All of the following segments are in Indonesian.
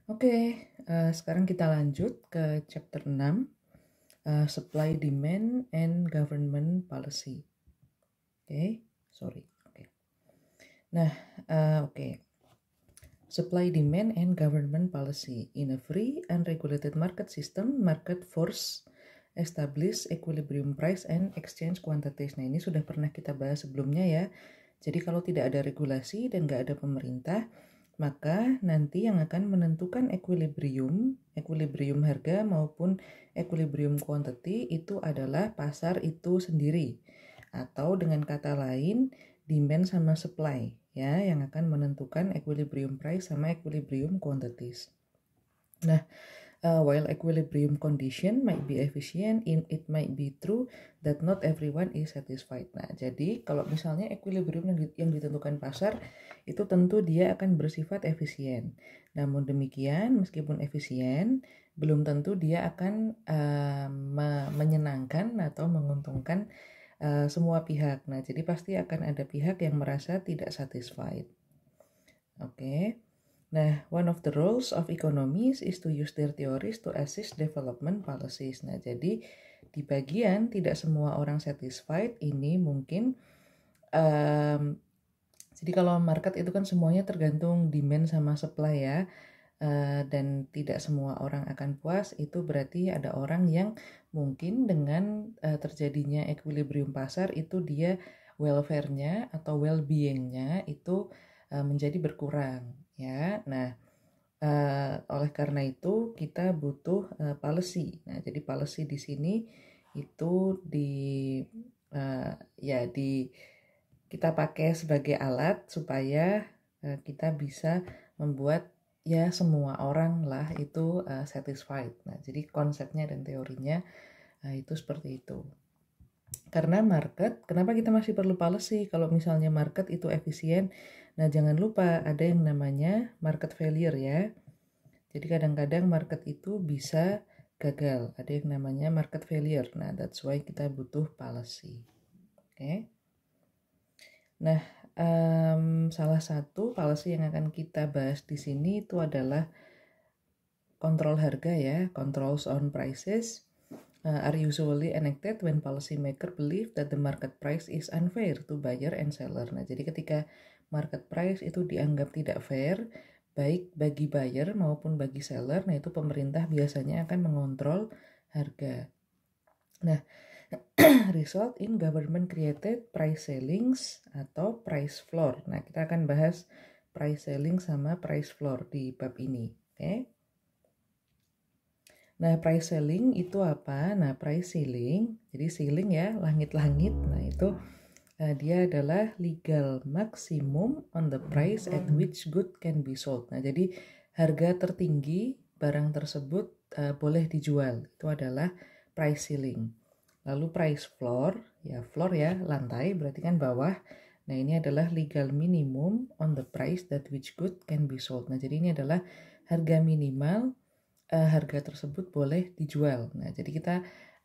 Oke, sekarang kita lanjut ke chapter 6, Supply, Demand, and Government Policy. Oke. Nah, oke. Supply, Demand, and Government Policy. In a free, unregulated market system, market force establish equilibrium price and exchange quantities. Nah, ini sudah pernah kita bahas sebelumnya ya. Jadi kalau tidak ada regulasi dan nggak ada pemerintah, maka nanti yang akan menentukan equilibrium harga maupun equilibrium quantity itu adalah pasar itu sendiri. Atau dengan kata lain, demand sama supply ya yang akan menentukan equilibrium price sama equilibrium quantities. Nah, while equilibrium condition might be efficient, it might be true that not everyone is satisfied. Nah, jadi kalau misalnya equilibrium yang ditentukan pasar itu tentu dia akan bersifat efisien. Namun demikian, meskipun efisien, belum tentu dia akan menyenangkan atau menguntungkan semua pihak. Nah, jadi pasti akan ada pihak yang merasa tidak satisfied. Oke. Nah, one of the roles of economists is to use their theories to assist development policies. Nah, jadi di bagian tidak semua orang satisfied ini mungkin jadi kalau market itu kan semuanya tergantung demand sama supply ya. Dan tidak semua orang akan puas, itu berarti ada orang yang mungkin dengan terjadinya equilibrium pasar itu dia welfare-nya atau well-being-nya itu menjadi berkurang ya. Nah, oleh karena itu kita butuh policy. Nah, jadi policy di sini itu kita pakai sebagai alat supaya kita bisa membuat ya semua orang lah itu satisfied. Nah, jadi konsepnya dan teorinya itu seperti itu. Karena market, kenapa kita masih perlu policy? Kalau misalnya market itu efisien, nah jangan lupa ada yang namanya market failure ya. Jadi kadang-kadang market itu bisa gagal. Ada yang namanya market failure. Nah, that's why kita butuh policy. Oke. Nah, salah satu policy yang akan kita bahas di sini itu adalah kontrol harga ya, controls on prices are usually enacted when policymaker believe that the market price is unfair to buyer and seller. Nah, jadi ketika market price itu dianggap tidak fair, baik bagi buyer maupun bagi seller, nah itu pemerintah biasanya akan mengontrol harga. Nah, result in government created price ceilings atau price floor. Nah, kita akan bahas price ceiling sama price floor di bab ini. Oke. Nah, price ceiling itu apa? Nah, price ceiling, jadi ceiling ya, langit-langit. Nah, itu dia adalah legal maximum on the price at which good can be sold. Nah, jadi harga tertinggi barang tersebut boleh dijual. Itu adalah price ceiling. Lalu price floor, ya floor ya, lantai, berarti kan bawah. Nah, ini adalah legal minimum on the price that which good can be sold. Nah, jadi ini adalah harga minimal harga tersebut boleh dijual. Nah, jadi kita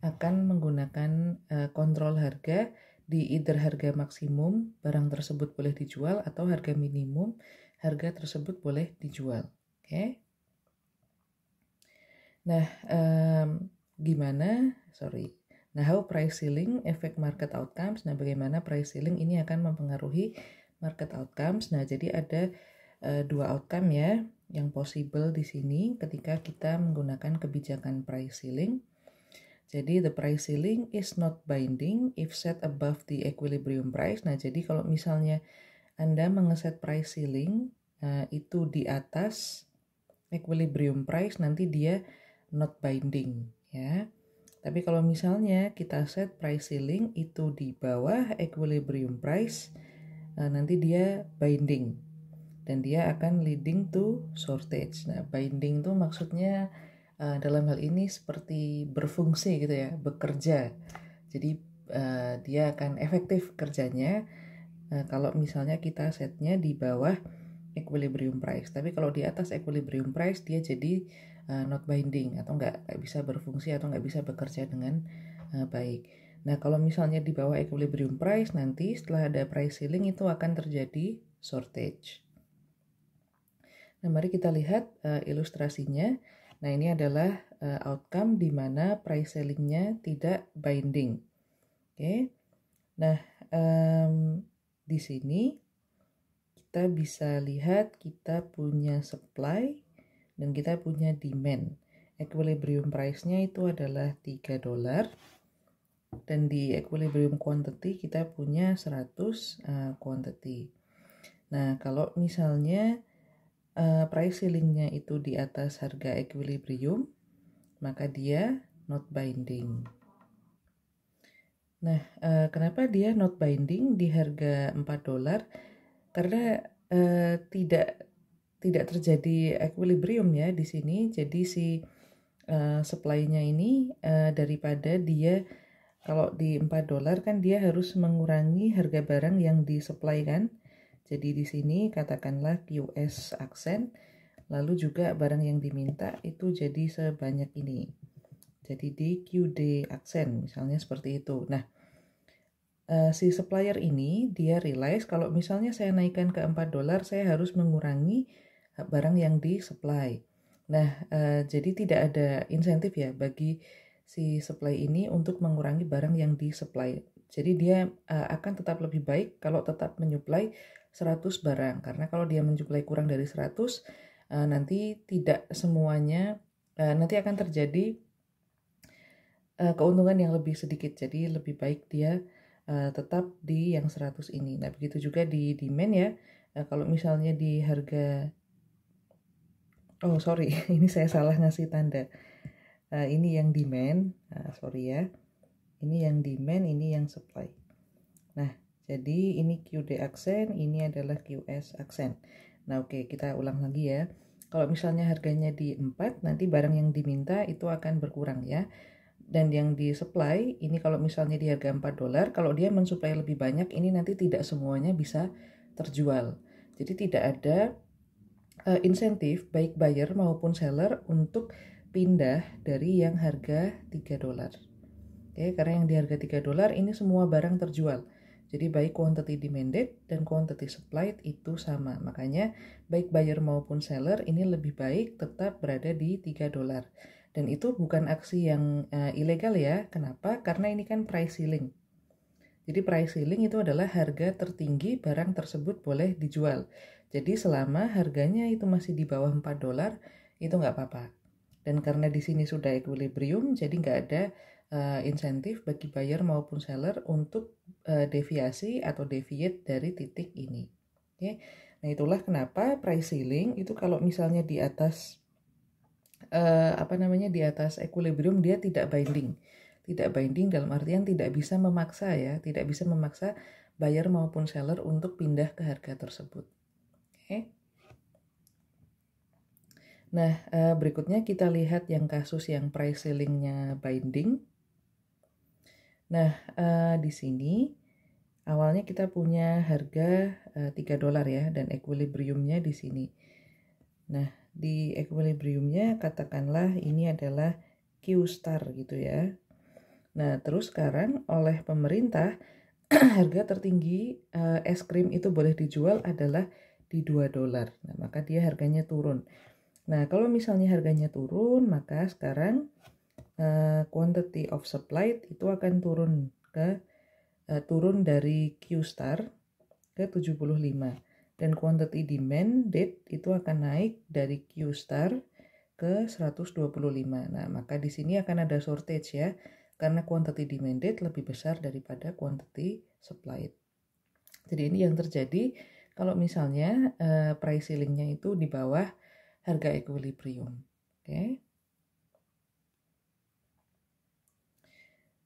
akan menggunakan kontrol harga di either harga maksimum barang tersebut boleh dijual atau harga minimum harga tersebut boleh dijual. Oke. Nah, Nah, how price ceiling affect market outcomes? Nah, bagaimana price ceiling ini akan mempengaruhi market outcomes? Nah, jadi ada dua outcome ya yang possible di sini ketika kita menggunakan kebijakan price ceiling. Jadi the price ceiling is not binding if set above the equilibrium price. Nah, jadi kalau misalnya Anda mengeset price ceiling itu di atas equilibrium price, nanti dia not binding ya. Tapi kalau misalnya kita set price ceiling itu di bawah equilibrium price, nanti dia binding dan dia akan leading to shortage. Nah, binding tuh maksudnya dalam hal ini seperti berfungsi gitu ya, bekerja. Jadi dia akan efektif kerjanya kalau misalnya kita setnya di bawah equilibrium price. Tapi kalau di atas equilibrium price dia jadi not binding atau nggak bisa berfungsi atau nggak bisa bekerja dengan baik. Nah, kalau misalnya di bawah equilibrium price, nanti setelah ada price ceiling itu akan terjadi shortage. Nah, mari kita lihat ilustrasinya. Nah, ini adalah outcome di mana price selling-nya tidak binding. Oke. Nah, di sini kita bisa lihat kita punya supply dan kita punya demand. Equilibrium price-nya itu adalah $3 dan di equilibrium quantity kita punya 100 quantity. Nah, kalau misalnya price ceiling-nya itu di atas harga equilibrium, maka dia not binding. Nah, kenapa dia not binding di harga $4? Karena tidak terjadi equilibrium ya di sini. Jadi si supply-nya ini daripada dia kalau di $4 kan dia harus mengurangi harga barang yang disupply kan. Jadi di sini katakanlah QS aksen, lalu juga barang yang diminta itu jadi sebanyak ini. Jadi di QD aksen misalnya seperti itu. Nah, si supplier ini dia realize kalau misalnya saya naikkan ke $4, saya harus mengurangi barang yang disupply. Nah, jadi tidak ada insentif ya bagi si supply ini untuk mengurangi barang yang disupply. Jadi dia akan tetap lebih baik kalau tetap menyuplai 100 barang. Karena kalau dia menyuplai kurang dari 100, nanti tidak semuanya, nanti akan terjadi keuntungan yang lebih sedikit. Jadi lebih baik dia tetap di yang 100 ini. Nah, begitu juga di demand ya. Kalau misalnya di harga, oh sorry, ini saya salah ngasih tanda. Ini yang demand, sorry ya. Ini yang demand, ini yang supply. Nah, jadi ini QD aksen, ini adalah QS aksen. Nah, oke, kita ulang lagi ya. Kalau misalnya harganya di 4, nanti barang yang diminta itu akan berkurang ya. Dan yang di supply, ini kalau misalnya di harga $4, kalau dia mensuplai lebih banyak, ini nanti tidak semuanya bisa terjual. Jadi tidak ada insentif baik buyer maupun seller untuk pindah dari yang harga $3. Oke, karena yang di harga $3 ini semua barang terjual. Jadi baik quantity demanded dan quantity supplied itu sama. Makanya baik buyer maupun seller ini lebih baik tetap berada di $3. Dan itu bukan aksi yang ilegal ya. Kenapa? Karena ini kan price ceiling. Jadi price ceiling itu adalah harga tertinggi barang tersebut boleh dijual. Jadi selama harganya itu masih di bawah $4, itu nggak apa-apa. Dan karena di sini sudah equilibrium, jadi nggak ada insentif bagi buyer maupun seller untuk deviasi atau deviate dari titik ini. Oke. Nah, itulah kenapa price ceiling itu kalau misalnya di atas di atas equilibrium dia tidak binding. Tidak binding dalam artian tidak bisa memaksa ya, tidak bisa memaksa buyer maupun seller untuk pindah ke harga tersebut. Oke. Nah, berikutnya kita lihat yang kasus yang price ceiling-nya binding. Nah, di sini awalnya kita punya harga $3 ya, dan equilibriumnya di sini. Nah, di equilibriumnya katakanlah ini adalah Q star gitu ya. Nah, terus sekarang oleh pemerintah harga tertinggi es krim itu boleh dijual adalah di $2. Nah, maka dia harganya turun. Nah, kalau misalnya harganya turun, maka sekarang quantity of supply itu akan turun dari Q star ke 75 dan quantity demanded itu akan naik dari Q star ke 125. Nah, maka di sini akan ada shortage ya karena quantity demanded lebih besar daripada quantity supplied. Jadi ini yang terjadi kalau misalnya price ceiling-nya itu di bawah harga equilibrium. Oke.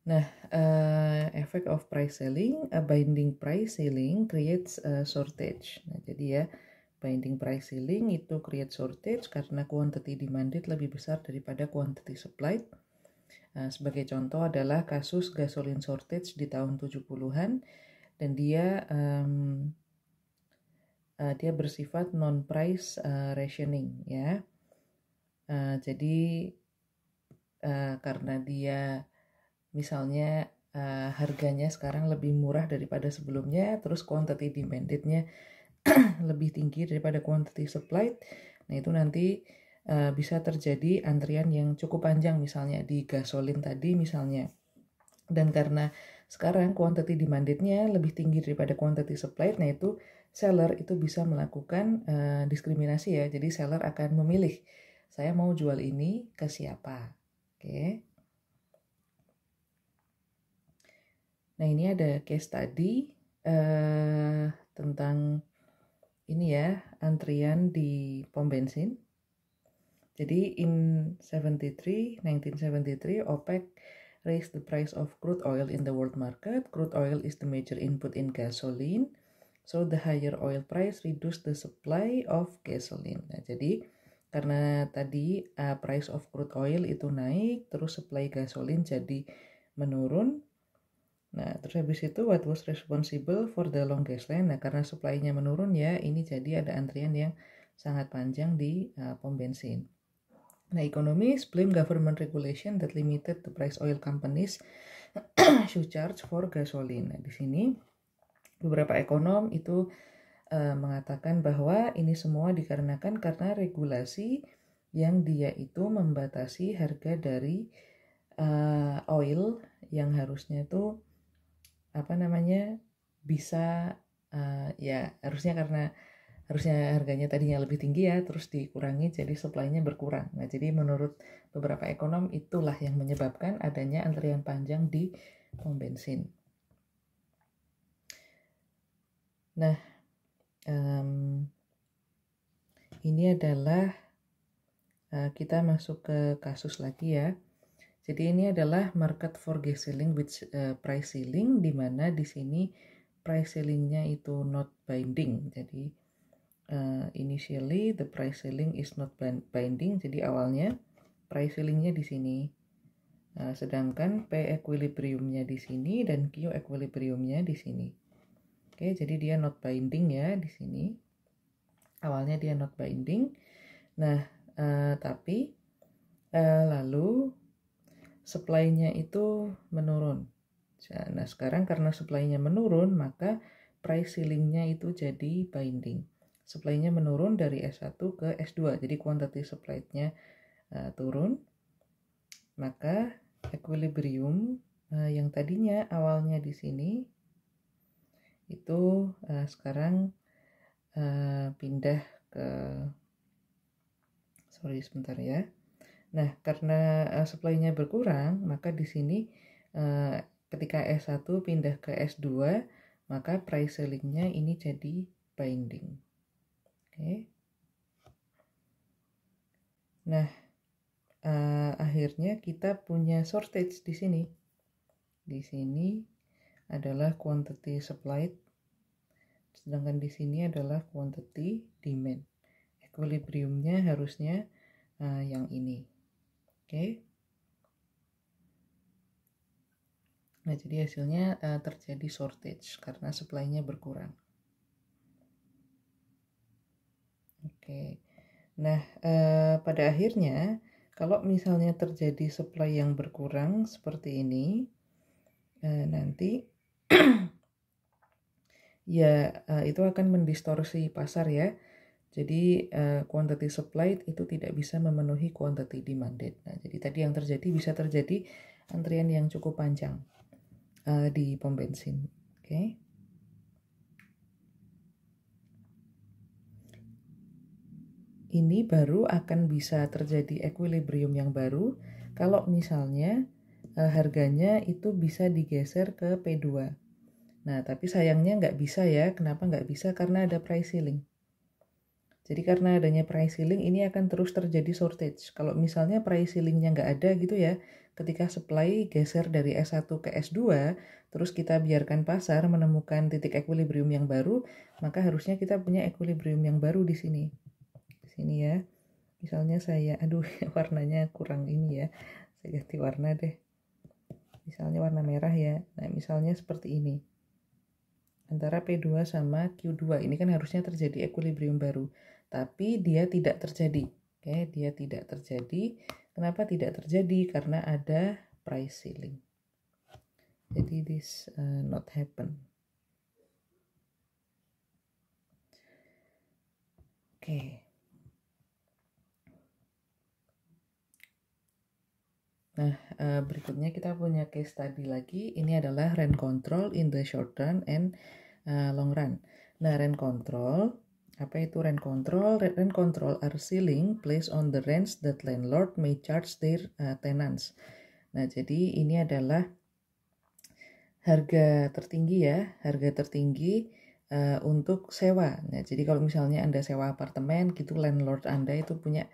Nah, effect of price ceiling, a binding price ceiling creates a shortage. Nah, jadi ya, binding price ceiling itu create shortage karena quantity demanded lebih besar daripada quantity supplied. Sebagai contoh adalah kasus gasoline shortage di tahun 70-an dan dia bersifat non-price rationing ya. Jadi karena dia misalnya harganya sekarang lebih murah daripada sebelumnya, terus quantity demanded-nya lebih tinggi daripada quantity supplied, Nah itu nanti bisa terjadi antrian yang cukup panjang misalnya di gasolin tadi misalnya. Dan karena sekarang quantity demanded-nya lebih tinggi daripada quantity supplied, nah itu seller itu bisa melakukan diskriminasi ya. Jadi seller akan memilih, saya mau jual ini ke siapa. Oke. Nah ini ada case tadi tentang ini ya, antrian di pom bensin. Jadi in 1973, OPEC raised the price of crude oil in the world market. Crude oil is the major input in gasoline. So the higher oil price reduced the supply of gasoline. Nah, jadi karena tadi price of crude oil itu naik, terus supply gasolin jadi menurun. Nah, terus habis itu what was responsible for the longest line? Nah, karena supply-nya menurun ya, ini jadi ada antrian yang sangat panjang di pom bensin. Nah, economists blame government regulation that limited the price oil companies should charge for gasoline. Nah, di sini beberapa ekonom itu mengatakan bahwa ini semua dikarenakan karena regulasi yang dia itu membatasi harga dari oil yang harusnya itu bisa ya harusnya harganya tadinya lebih tinggi ya, terus dikurangi jadi supply-nya berkurang. Nah, jadi menurut beberapa ekonom itulah yang menyebabkan adanya antrian panjang di pom bensin. Nah, ini adalah kita masuk ke kasus lagi ya. Jadi ini adalah market for gasoline with price ceiling, di mana di sini price ceilingnya itu not binding. Jadi initially the price ceiling is not binding. Jadi awalnya price ceilingnya di sini, sedangkan P equilibriumnya di sini dan Q equilibriumnya di sini. Oke, jadi dia not binding ya di sini. Awalnya dia not binding. Nah, tapi lalu supply-nya itu menurun. Nah, sekarang karena supply-nya menurun, maka price ceiling-nya itu jadi binding. Supply-nya menurun dari S1 ke S2, jadi quantity supplied-nya turun. Maka equilibrium yang tadinya awalnya di sini itu sekarang pindah ke sebentar ya. Nah, karena supply-nya berkurang, maka di sini ketika S1 pindah ke S2, maka price ceiling-nya ini jadi binding. Oke. Nah, akhirnya kita punya shortage di sini. Di sini adalah quantity supplied, sedangkan di sini adalah quantity demand. Equilibriumnya harusnya yang ini. Oke. Nah, jadi hasilnya terjadi shortage karena supply-nya berkurang. Oke. Nah, pada akhirnya kalau misalnya terjadi supply yang berkurang seperti ini, nanti ya itu akan mendistorsi pasar ya. Jadi quantity supplied itu tidak bisa memenuhi quantity demanded. Nah, jadi tadi yang terjadi bisa terjadi antrian yang cukup panjang di pom bensin. Oke. Ini baru akan bisa terjadi equilibrium yang baru kalau misalnya harganya itu bisa digeser ke P2. Nah, tapi sayangnya nggak bisa ya. Kenapa nggak bisa? Karena ada price ceiling. Jadi karena adanya price ceiling ini akan terus terjadi shortage. Kalau misalnya price ceilingnya nggak ada gitu ya, ketika supply geser dari S1 ke S2, terus kita biarkan pasar menemukan titik equilibrium yang baru, maka harusnya kita punya equilibrium yang baru di sini. Di sini ya. Misalnya saya, warnanya kurang ini ya. Saya ganti warna deh. Misalnya warna merah ya. Nah, misalnya seperti ini. Antara P2 sama Q2 ini kan harusnya terjadi equilibrium baru, tapi dia tidak terjadi. Oke, dia tidak terjadi. Kenapa tidak terjadi? Karena ada price ceiling. Jadi this not happen. Oke. Nah, berikutnya kita punya case study lagi. Ini adalah rent control in the short run and long run. Nah, rent control, apa itu rent control? Rent control are ceiling placed on the rents that landlord may charge their tenants. Nah, jadi ini adalah harga tertinggi ya, harga tertinggi untuk sewa. Nah, jadi kalau misalnya Anda sewa apartemen gitu, landlord Anda itu punya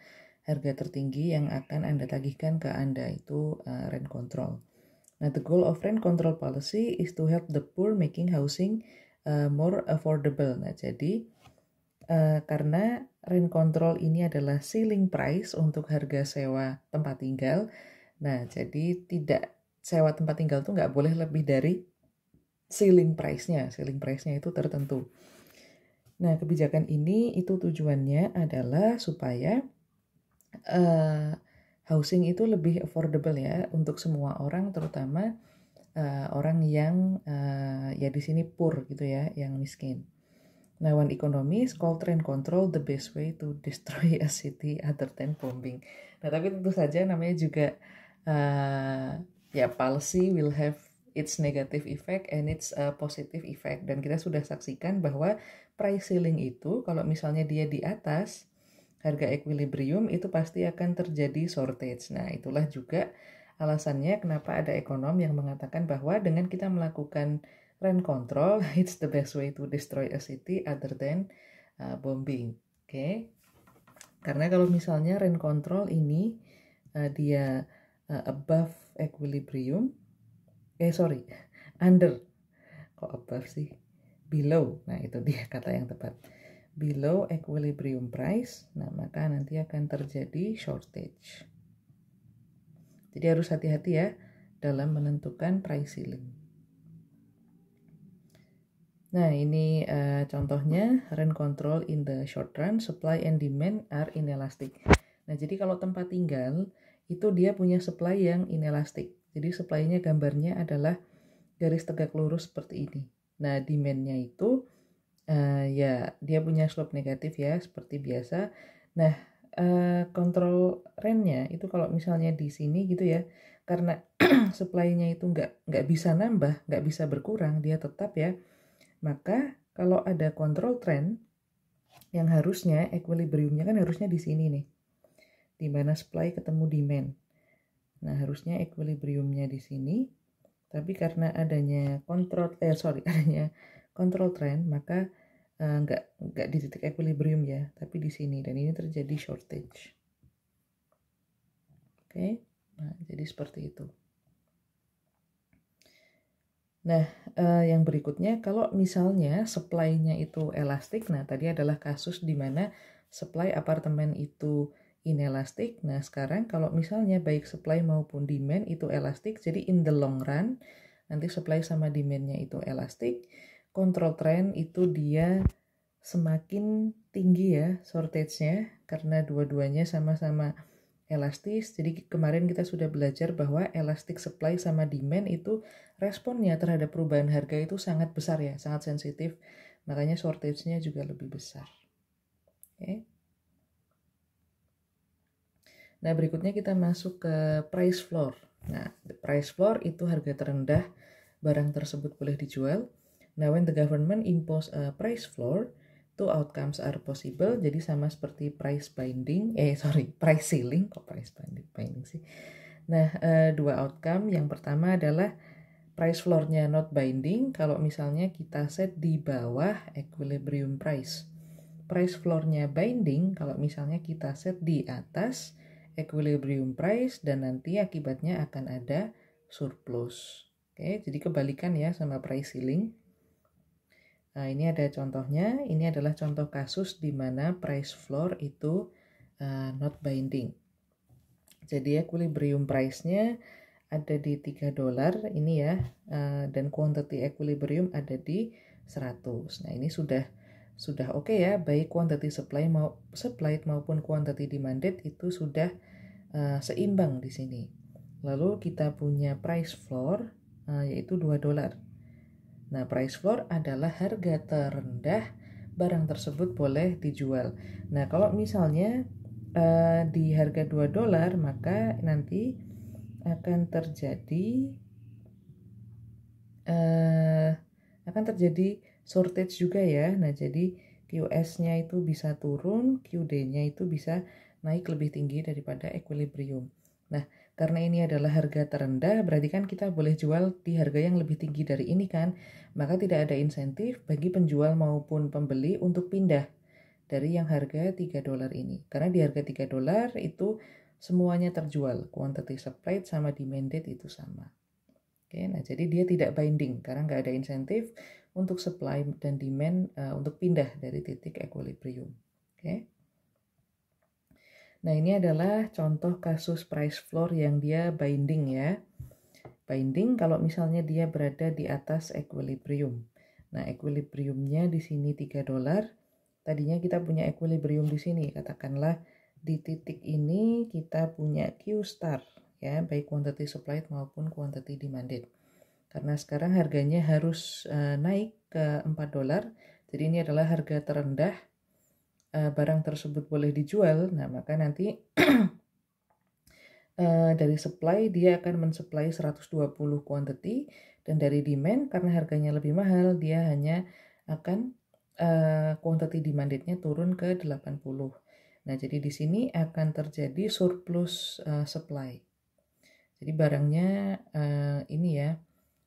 harga tertinggi yang akan Anda tagihkan ke Anda, itu rent control. Nah, the goal of rent control policy is to help the poor making housing more affordable. Nah, jadi karena rent control ini adalah ceiling price untuk harga sewa tempat tinggal. Nah, jadi tidak sewa tempat tinggal tuh nggak boleh lebih dari ceiling price-nya. Ceiling price-nya itu tertentu. Nah, kebijakan ini itu tujuannya adalah supaya housing itu lebih affordable ya untuk semua orang, terutama orang yang ya di sini poor gitu ya, yang miskin. Nah, one economist called rent control the best way to destroy a city other than bombing. Nah, tapi tentu saja namanya juga ya policy will have its negative effect and its positive effect. Dan kita sudah saksikan bahwa price ceiling itu kalau misalnya dia di atas harga equilibrium itu pasti akan terjadi shortage. Nah, itulah juga alasannya kenapa ada ekonom yang mengatakan bahwa dengan kita melakukan rent control, it's the best way to destroy a city other than bombing. Oke. Karena kalau misalnya rent control ini dia above equilibrium, under, kok above sih? Below, nah itu dia kata yang tepat. Below equilibrium price, nah maka nanti akan terjadi shortage. Jadi harus hati-hati ya dalam menentukan price ceiling. Nah, ini contohnya rent control in the short run, supply and demand are inelastic. Nah, jadi kalau tempat tinggal itu dia punya supply yang inelastic. Jadi supply-nya gambarnya adalah garis tegak lurus seperti ini. Nah, demand-nya itu ya dia punya slope negatif ya seperti biasa. Nah, kontrol rent-nya itu kalau misalnya di sini gitu ya, karena supply-nya itu nggak bisa nambah, nggak bisa berkurang, dia tetap ya. Maka kalau ada kontrol trend yang harusnya equilibriumnya kan harusnya di sini nih, di mana supply ketemu demand. Nah, harusnya equilibriumnya di sini, tapi karena adanya adanya kontrol trend, maka nggak di titik equilibrium ya, tapi di sini, dan ini terjadi shortage. Oke, nah jadi seperti itu. Nah, yang berikutnya kalau misalnya supply-nya itu elastik, nah tadi adalah kasus di mana supply apartemen itu inelastik. Nah, sekarang kalau misalnya baik supply maupun demand itu elastik, jadi in the long run nanti supply sama demand-nya itu elastik, control trend itu dia semakin tinggi ya shortage-nya karena dua-duanya sama-sama elastis. Jadi kemarin kita sudah belajar bahwa elastic supply sama demand itu responnya terhadap perubahan harga itu sangat besar ya, sangat sensitif. Makanya shortage-nya juga lebih besar. Oke. Nah, berikutnya kita masuk ke price floor. Nah, the price floor itu harga terendah barang tersebut boleh dijual. Nah, when the government impose a price floor, two outcomes are possible. Jadi sama seperti price ceiling. Kok price binding sih? Nah, dua outcome. Yang pertama adalah price floor-nya not binding kalau misalnya kita set di bawah equilibrium price. Price floor-nya binding kalau misalnya kita set di atas equilibrium price dan nanti akibatnya akan ada surplus. Oke, jadi kebalikan ya sama price ceiling. Nah, ini ada contohnya. Ini adalah contoh kasus di mana price floor itu not binding. Jadi equilibrium price-nya ada di $3 ini ya, dan quantity equilibrium ada di 100. Nah, ini sudah oke ya, baik quantity supplied maupun quantity demanded itu sudah seimbang di sini. Lalu kita punya price floor yaitu $2. Nah, price floor adalah harga terendah barang tersebut boleh dijual. Nah, kalau misalnya di harga $2, maka nanti akan terjadi shortage juga ya. Nah, jadi QS-nya itu bisa turun, QD-nya itu bisa naik lebih tinggi daripada equilibrium. Nah, karena ini adalah harga terendah, berarti kan kita boleh jual di harga yang lebih tinggi dari ini kan. Maka tidak ada insentif bagi penjual maupun pembeli untuk pindah dari yang harga $3 ini. Karena di harga $3 itu semuanya terjual. Quantity supplied sama demanded itu sama. Oke, nah jadi dia tidak binding karena nggak ada insentif untuk supply dan demand untuk pindah dari titik equilibrium. Oke. Nah, ini adalah contoh kasus price floor yang dia binding ya. Binding kalau misalnya dia berada di atas equilibrium. Nah, equilibriumnya di sini $3. Tadinya kita punya equilibrium di sini. Katakanlah di titik ini kita punya Q star ya, baik quantity supplied maupun quantity demanded. Karena sekarang harganya harus naik ke $4. Jadi ini adalah harga terendah barang tersebut boleh dijual. Nah, maka nanti dari supply dia akan mensupply 120 quantity, dan dari demand karena harganya lebih mahal dia hanya akan quantity demandednya turun ke 80. Nah, jadi di sini akan terjadi surplus supply. Jadi barangnya ini ya,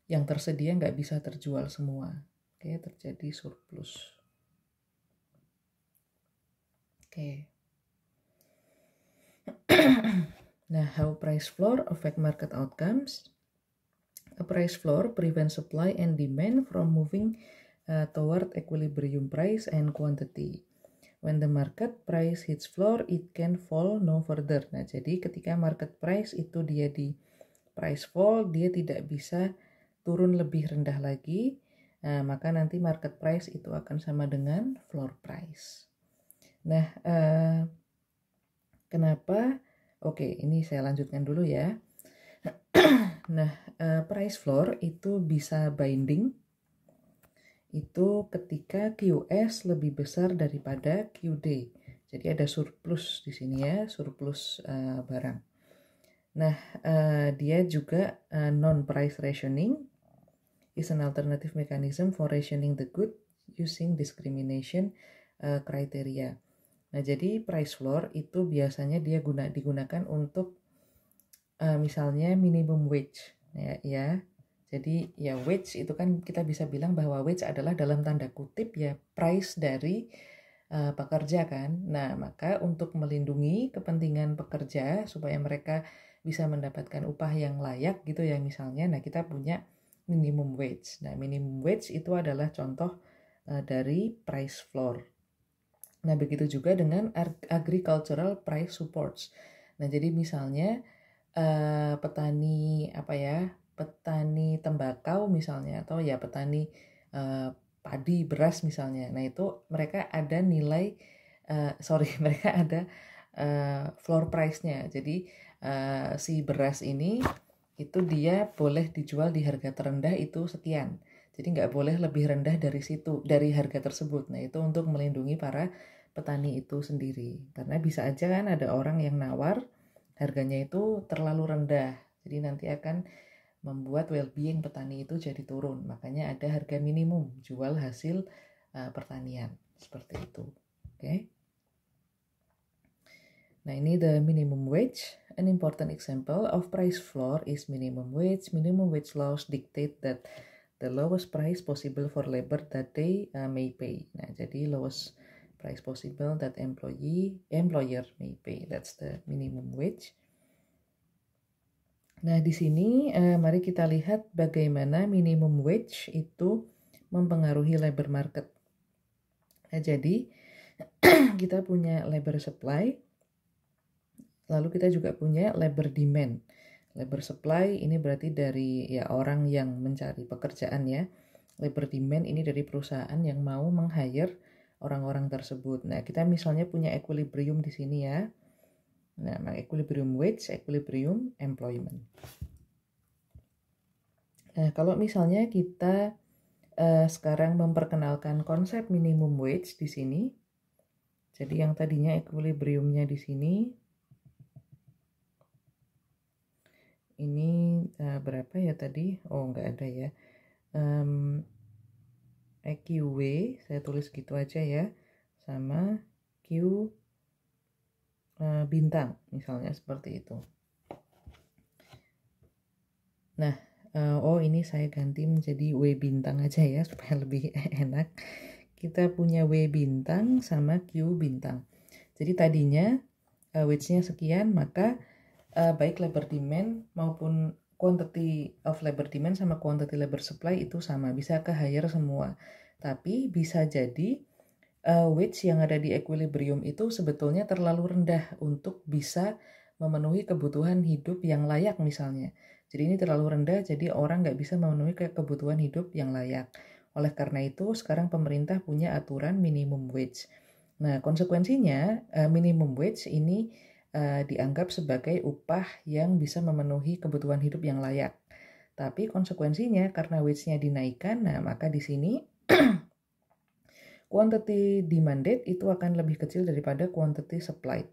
yang tersedia nggak bisa terjual semua. Oke, terjadi surplus. Oke. Nah, how price floor affect market outcomes? A price floor prevents supply and demand from moving toward equilibrium price and quantity. When the market price hits floor, it can fall no further. Nah, jadi ketika market price itu dia di price fall, dia tidak bisa turun lebih rendah lagi, maka nanti market price itu akan sama dengan floor price. Nah, kenapa? Oke, ini saya lanjutkan dulu ya. Nah, price floor itu bisa binding itu ketika QS lebih besar daripada QD. Jadi ada surplus di sini ya, surplus barang. Nah, dia juga non-price rationing is an alternative mechanism for rationing the good using discrimination criteria. Nah, jadi price floor itu biasanya dia digunakan untuk misalnya minimum wage ya. Jadi ya wage itu kan kita bisa bilang bahwa wage adalah dalam tanda kutip ya price dari pekerja kan. Nah, maka untuk melindungi kepentingan pekerja supaya mereka bisa mendapatkan upah yang layak gitu ya misalnya. Nah, kita punya minimum wage. Nah, minimum wage itu adalah contoh dari price floor. Nah, begitu juga dengan agricultural price supports. Nah, jadi misalnya petani petani tembakau misalnya, atau ya petani padi beras misalnya. Nah, itu mereka ada nilai mereka ada floor price-nya. Jadi si beras ini itu dia boleh dijual di harga terendah itu sekian. Jadi nggak boleh lebih rendah dari harga tersebut. Nah, itu untuk melindungi para petani itu sendiri. Karena bisa aja kan ada orang yang nawar harganya itu terlalu rendah. Jadi nanti akan membuat well-being petani itu jadi turun. Makanya ada harga minimum jual hasil pertanian. Seperti itu. Oke. Nah, ini the minimum wage. An important example of price floor is minimum wage. Minimum wage laws dictate that the lowest price possible for labor that they may pay. Nah, jadi lowest price possible that employer may pay. That's the minimum wage. Nah, di sini mari kita lihat bagaimana minimum wage itu mempengaruhi labor market. Nah, jadi kita punya labor supply, lalu kita juga punya labor demand. Labor supply ini berarti dari ya orang yang mencari pekerjaan ya. Labor demand ini dari perusahaan yang mau meng-hire orang-orang tersebut. Nah, kita misalnya punya equilibrium di sini ya. Nah, equilibrium wage, equilibrium employment. Nah, kalau misalnya kita sekarang memperkenalkan konsep minimum wage di sini. Jadi yang tadinya equilibriumnya di sini. ini berapa ya tadi? Oh, nggak ada ya. EQW, saya tulis gitu aja ya, sama Q bintang, misalnya seperti itu. Nah, oh ini saya ganti menjadi W bintang aja ya, supaya lebih enak. Kita punya W bintang sama Q bintang. Jadi tadinya weights-nya sekian, maka baik labor demand maupun quantity of labor demand sama quantity labor supply itu sama, bisa ke higher semua. Tapi bisa jadi wage yang ada di equilibrium itu sebetulnya terlalu rendah untuk bisa memenuhi kebutuhan hidup yang layak misalnya. Jadi ini terlalu rendah, jadi orang nggak bisa memenuhi kebutuhan hidup yang layak. Oleh karena itu, sekarang pemerintah punya aturan minimum wage. Nah, konsekuensinya minimum wage ini dianggap sebagai upah yang bisa memenuhi kebutuhan hidup yang layak. Tapi konsekuensinya karena wage-nya dinaikkan, nah maka di sini quantity demanded itu akan lebih kecil daripada quantity supplied.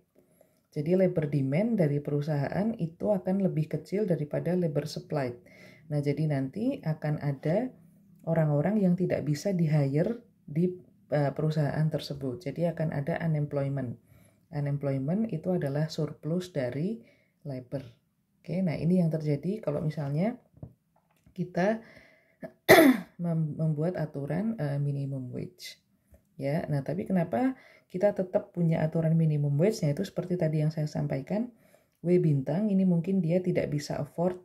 Jadi labor demand dari perusahaan itu akan lebih kecil daripada labor supplied. Nah, jadi nanti akan ada orang-orang yang tidak bisa di-hire di perusahaan tersebut. Jadi akan ada unemployment. Unemployment itu adalah surplus dari labor. Oke, nah ini yang terjadi kalau misalnya kita membuat aturan minimum wage. Ya, nah tapi kenapa kita tetap punya aturan minimum wage-nya itu seperti tadi yang saya sampaikan, W bintang ini mungkin dia tidak bisa afford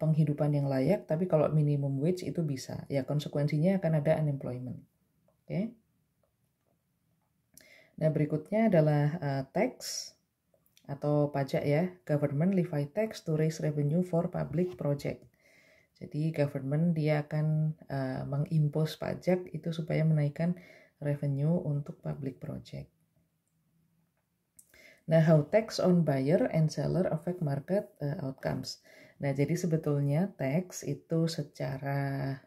penghidupan yang layak, tapi kalau minimum wage itu bisa. Ya, konsekuensinya akan ada unemployment. Oke. Nah, berikutnya adalah tax atau pajak ya. Government levy tax to raise revenue for public project. Jadi government dia akan mengimpose pajak itu supaya menaikkan revenue untuk public project. Nah, how tax on buyer and seller affect market outcomes. Nah, jadi sebetulnya tax itu secara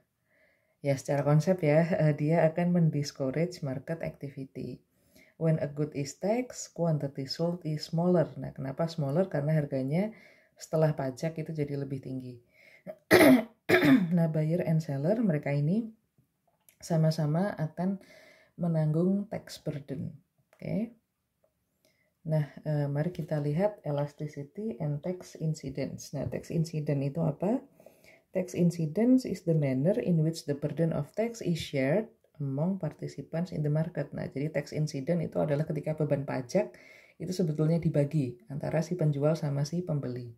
konsep ya, dia akan mendiscourage market activity. When a good is taxed, quantity sold is smaller. Nah, kenapa smaller? Karena harganya setelah pajak itu jadi lebih tinggi. Nah, buyer and seller mereka ini sama-sama akan menanggung tax burden. Oke. Nah, mari kita lihat elasticity and tax incidence. Nah, tax incidence itu apa? Tax incidence is the manner in which the burden of tax is shared among participants in the market. Nah, jadi tax incidence itu adalah ketika beban pajak itu sebetulnya dibagi antara si penjual sama si pembeli.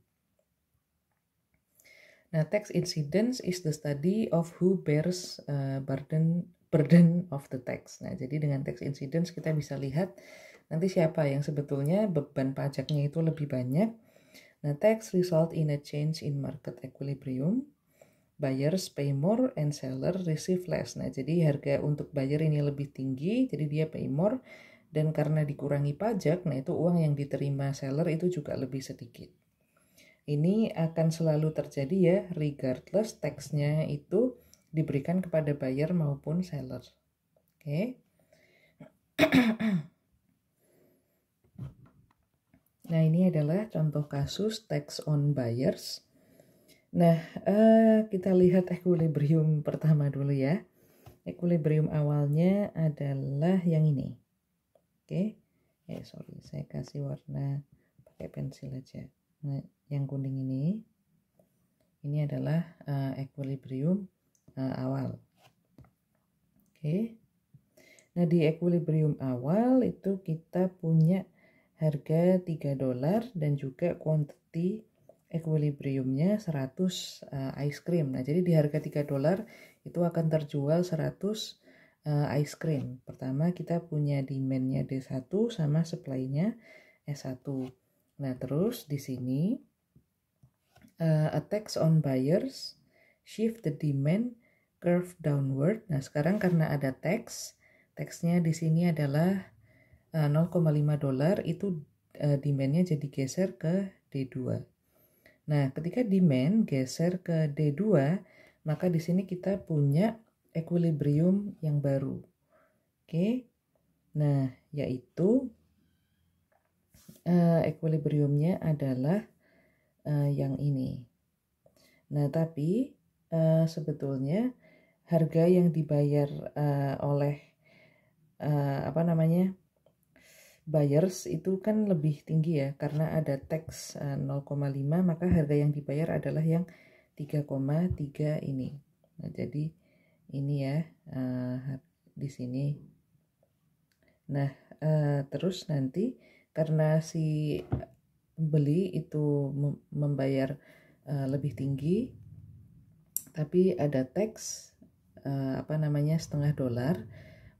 Nah, tax incidence is the study of who bears burden of the tax. Nah, jadi dengan tax incidence kita bisa lihat nanti siapa yang sebetulnya beban pajaknya itu lebih banyak. Nah, tax result in a change in market equilibrium. Buyers pay more and seller receive less. Nah, jadi harga untuk buyer ini lebih tinggi, jadi dia pay more. Dan karena dikurangi pajak, nah itu uang yang diterima seller itu juga lebih sedikit. Ini akan selalu terjadi ya, regardless tax-nya itu diberikan kepada buyer maupun seller. Oke. Nah, ini adalah contoh kasus tax on buyers. Nah, kita lihat equilibrium pertama dulu ya. Equilibrium awalnya adalah yang ini. Oke. Sorry, saya kasih warna pakai pensil aja. Nah, yang kuning ini adalah equilibrium awal. Oke. Nah, di equilibrium awal itu kita punya harga $3 dan juga quantity equilibriumnya 100 ice cream. Nah, jadi di harga $3 itu akan terjual 100 ice cream. Pertama kita punya demand-nya D1 sama supply-nya S1. Nah, terus di sini a tax on buyers shift the demand curve downward. Nah, sekarang karena ada tax-nya di sini adalah $0,5 itu demand-nya jadi geser ke D2. Nah, ketika demand geser ke D2, maka di sini kita punya equilibrium yang baru. Oke. Nah, yaitu equilibriumnya adalah yang ini. Nah, tapi sebetulnya harga yang dibayar oleh buyers itu kan lebih tinggi ya, karena ada tax 0,5, maka harga yang dibayar adalah yang 3,3 ini. Nah, jadi ini ya di sini. Nah, terus nanti karena si pembeli itu membayar lebih tinggi, tapi ada tax $0,5,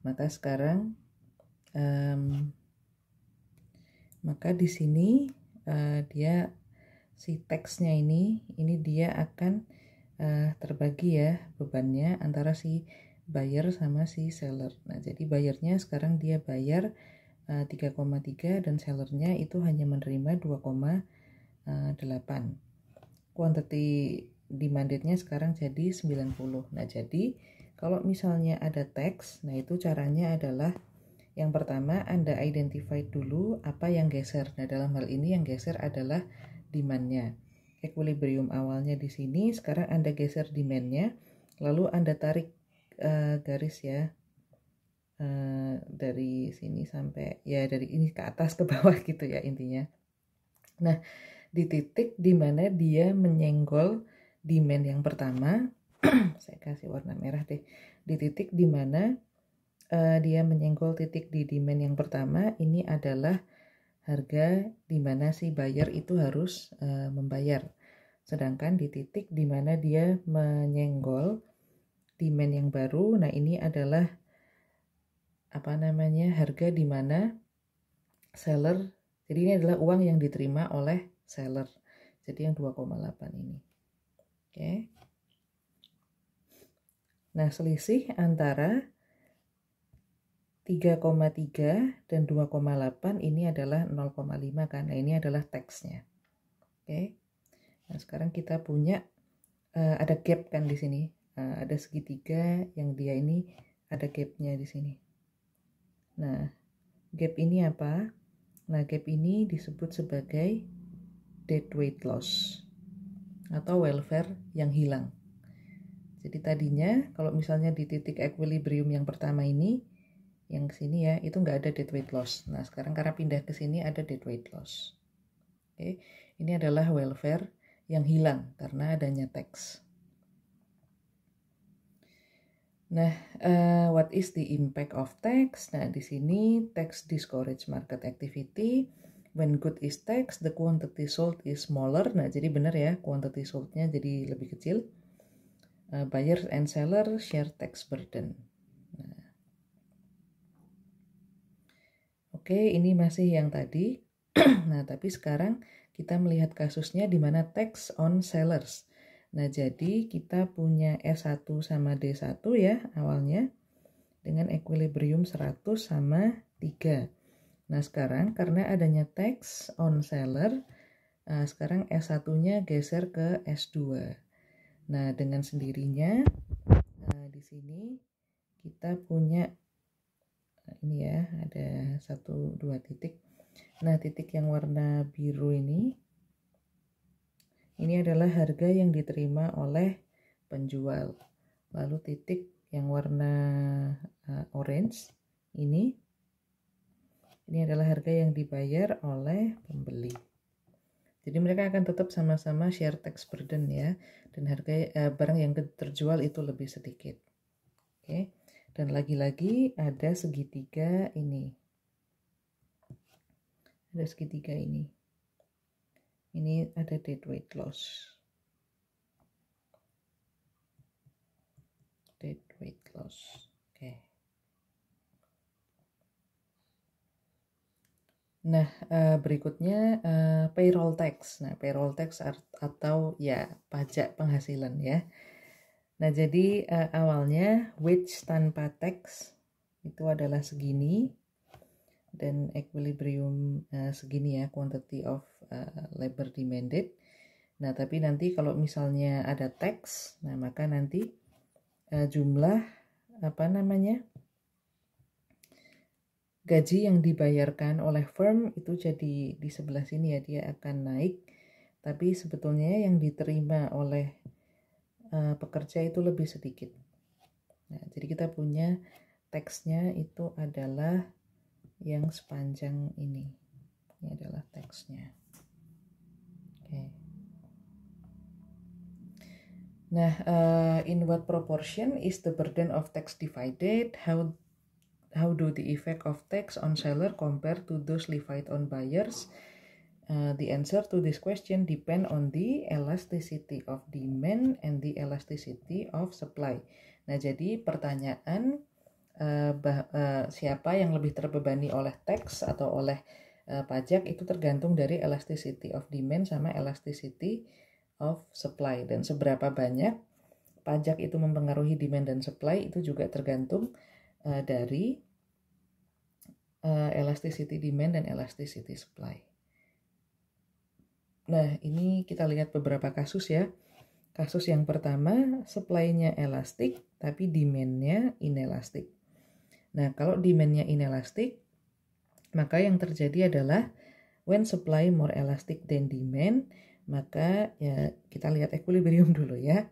maka sekarang maka di sini dia si taxnya ini dia akan terbagi ya bebannya antara si buyer sama si seller. Nah, jadi buyernya sekarang dia bayar 3,3 dan sellernya itu hanya menerima 2,8. Quantity demandednya sekarang jadi 90. Nah, jadi kalau misalnya ada tax, nah itu caranya adalah yang pertama Anda identify dulu apa yang geser. Nah, dalam hal ini yang geser adalah demand-nya. Equilibrium awalnya di sini, sekarang Anda geser demand-nya, lalu Anda tarik garis ya dari sini sampai ya dari ini ke atas ke bawah gitu ya intinya. Nah, di titik di mana dia menyenggol demand yang pertama, saya kasih warna merah deh. Di titik di mana dia menyenggol titik di demand yang pertama, ini adalah harga di mana si buyer itu harus membayar. Sedangkan di titik di mana dia menyenggol demand yang baru, nah ini adalah harga di mana seller, jadi ini adalah uang yang diterima oleh seller. Jadi yang 2,8 ini. Oke. Nah, selisih antara 3,3 dan 2,8 ini adalah 0,5 kan. Nah, ini adalah teksnya. Oke. Nah, sekarang kita punya ada gap kan di sini. Ada segitiga yang dia ini ada gapnya di sini. Nah, gap ini apa? Nah, gap ini disebut sebagai deadweight loss atau welfare yang hilang. Jadi tadinya kalau misalnya di titik equilibrium yang pertama ini, yang sini ya, itu nggak ada deadweight loss. Nah, sekarang karena pindah ke sini ada deadweight loss. Oke, ini adalah welfare yang hilang karena adanya tax. Nah, what is the impact of tax? Nah, di sini tax discourage market activity. When good is tax, the quantity sold is smaller. Nah, jadi benar ya, quantity sold-nya jadi lebih kecil. Buyers and seller share tax burden. Nah, oke, ini masih yang tadi. Nah, tapi sekarang kita melihat kasusnya di mana tax on sellers. Nah, jadi kita punya S1 sama D1 ya awalnya dengan equilibrium 100 sama 3. Nah, sekarang karena adanya tax on seller, sekarang S1-nya geser ke S2. Nah, dengan sendirinya di sini kita punya ini ya, ada 1, 2 titik. Nah, titik yang warna biru ini adalah harga yang diterima oleh penjual. Lalu titik yang warna orange ini adalah harga yang dibayar oleh pembeli. Jadi mereka akan tetap sama-sama share tax burden ya, dan harga barang yang terjual itu lebih sedikit. Oke. Dan lagi-lagi ada segitiga ini. Ada segitiga ini. Ini ada deadweight loss. Deadweight loss. Oke. Nah, berikutnya payroll tax. Nah, payroll tax atau ya pajak penghasilan ya. Nah, jadi awalnya wage tanpa tax itu adalah segini dan equilibrium segini ya, quantity of labor demanded. Nah, tapi nanti kalau misalnya ada tax, nah maka nanti jumlah gaji yang dibayarkan oleh firm itu jadi di sebelah sini ya, dia akan naik tapi sebetulnya yang diterima oleh pekerja itu lebih sedikit. Nah, jadi kita punya teksnya itu adalah yang sepanjang ini. Ini adalah teksnya. Oke. Nah, in what proportion is the burden of tax divided? How do the effect of tax on seller compare to those levied on buyers? The answer to this question depend on the elasticity of demand and the elasticity of supply. Nah, jadi pertanyaan siapa yang lebih terbebani oleh tax atau oleh pajak itu tergantung dari elasticity of demand sama elasticity of supply, dan seberapa banyak pajak itu mempengaruhi demand dan supply itu juga tergantung dari elasticity demand dan elasticity supply. Nah, ini kita lihat beberapa kasus ya. Kasus yang pertama, supply-nya elastik tapi demand-nya inelastik. Nah, kalau demand-nya inelastik, maka yang terjadi adalah when supply more elastic than demand, maka ya kita lihat equilibrium dulu ya.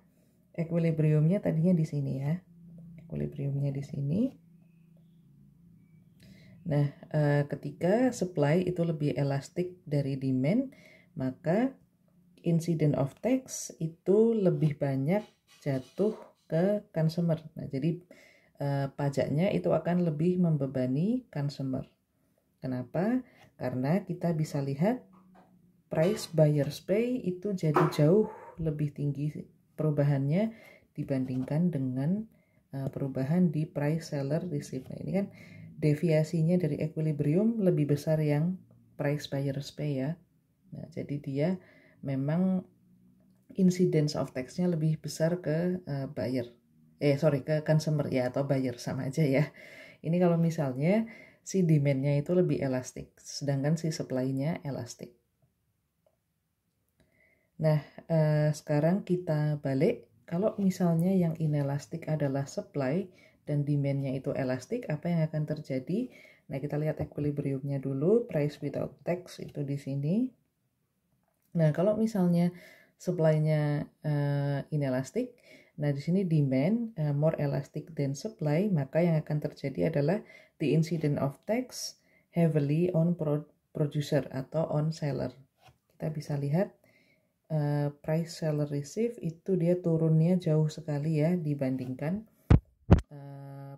Equilibriumnya tadinya di sini ya. Equilibriumnya di sini. Nah, ketika supply itu lebih elastik dari demand, maka incident of tax itu lebih banyak jatuh ke consumer. Nah, jadi pajaknya itu akan lebih membebani consumer. Kenapa? Karena kita bisa lihat price buyers pay itu jadi jauh lebih tinggi perubahannya dibandingkan dengan perubahan di price seller receive. Nah, ini kan deviasinya dari equilibrium lebih besar yang price buyers pay ya. Nah, jadi dia memang incidence of tax-nya lebih besar ke ke consumer ya, atau buyer, sama aja ya. Ini kalau misalnya si demand-nya itu lebih elastik, sedangkan si supply-nya elastik. Nah, sekarang kita balik. Kalau misalnya yang inelastik adalah supply dan demand-nya itu elastik, apa yang akan terjadi? Nah, kita lihat equilibrium-nya dulu, price without tax itu di sini. Nah, kalau misalnya supply-nya inelastik, nah di sini demand more elastic than supply, maka yang akan terjadi adalah the incidence of tax heavily on producer atau on seller. Kita bisa lihat price seller receive itu dia turunnya jauh sekali ya dibandingkan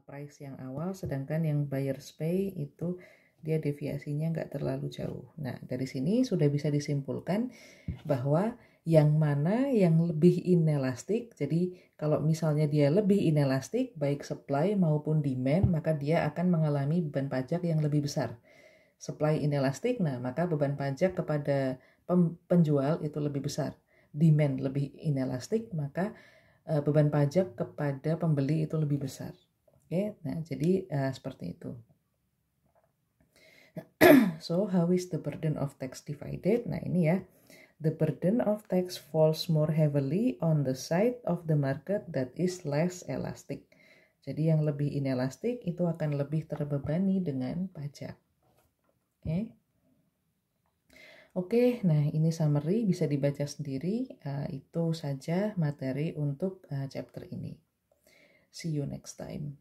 price yang awal, sedangkan yang buyers pay itu dia deviasinya nggak terlalu jauh. Nah, dari sini sudah bisa disimpulkan bahwa yang mana yang lebih inelastik. Jadi kalau misalnya dia lebih inelastik, baik supply maupun demand, maka dia akan mengalami beban pajak yang lebih besar. Supply inelastik, nah maka beban pajak kepada penjual itu lebih besar. Demand lebih inelastik, maka beban pajak kepada pembeli itu lebih besar. Oke, nah jadi seperti itu. So, how is the burden of tax divided? Nah, ini ya. The burden of tax falls more heavily on the side of the market that is less elastic. Jadi yang lebih inelastik itu akan lebih terbebani dengan pajak. Oke, nah ini summary bisa dibaca sendiri. Itu saja materi untuk chapter ini. See you next time.